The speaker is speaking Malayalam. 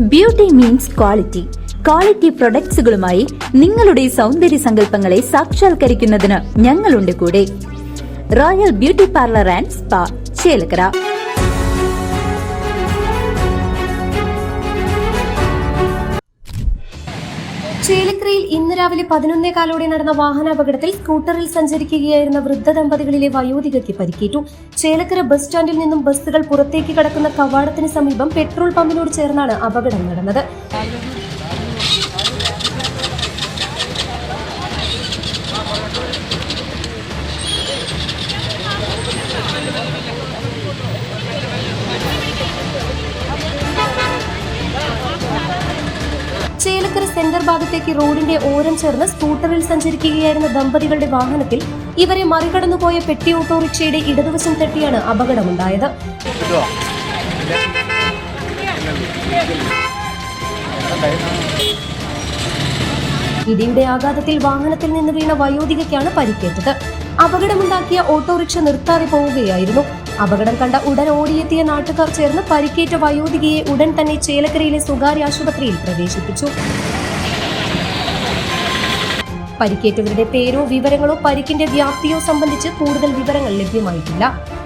Beauty means quality. ക്വാളിറ്റി പ്രൊഡക്ട്സുകളുമായി നിങ്ങളുടെ സൗന്ദര്യ സങ്കല്പങ്ങളെ സാക്ഷാത്കരിക്കുന്നതിന് ഞങ്ങളുണ്ട് കൂടെ. Royal beauty parlour and spa, Chelakkara. ചേലക്കരയിൽ ഇന്ന് രാവിലെ 11:15 നടന്ന വാഹനാപകടത്തിൽ സ്കൂട്ടറിൽ സഞ്ചരിക്കുകയായിരുന്ന വൃദ്ധ ദമ്പതികളിലെ വയോധികയ്ക്ക് പരിക്കേറ്റു. ചേലക്കര ബസ് സ്റ്റാൻഡിൽ നിന്നും ബസ്സുകൾ പുറത്തേക്ക് കടക്കുന്ന കവാടത്തിന് സമീപം പെട്രോൾ പമ്പിനോട് ചേർന്നാണ് അപകടം നടന്നത്. ചേലക്കര സെന്റർ ഭാഗത്തേക്ക് റോഡിന്റെ ഓരം ചേർന്ന് സ്കൂട്ടറിൽ സഞ്ചരിക്കുകയായിരുന്ന ദമ്പതികളുടെ വാഹനത്തിൽ ഇവരെ മറികടന്നുപോയ പെട്ടി ഓട്ടോറിക്ഷയുടെ ഇടതുവശം തട്ടിയാണ് അപകടമുണ്ടായത്. ഇടിയുടെ ആഘാതത്തിൽ വാഹനത്തിൽ നിന്ന് വീണ വയോധികയ്ക്കാണ് പരിക്കേറ്റത്. അപകടമുണ്ടാക്കിയ ഓട്ടോറിക്ഷ നിർത്താതെ പോവുകയായിരുന്നു. അപകടം കണ്ട ഉടൻ ഓടിയെത്തിയ നാട്ടുകാർ ചേർന്ന് പരിക്കേറ്റ വയോധികയെ ഉടൻ തന്നെ ചേലക്കരയിലെ സ്വകാര്യ ആശുപത്രിയിൽ പ്രവേശിപ്പിച്ചു. പരിക്കേറ്റവരുടെ പേരോ വിവരങ്ങളോ പരിക്കിന്റെ വ്യാപ്തിയോ സംബന്ധിച്ച് കൂടുതൽ വിവരങ്ങൾ ലഭ്യമായിട്ടില്ല.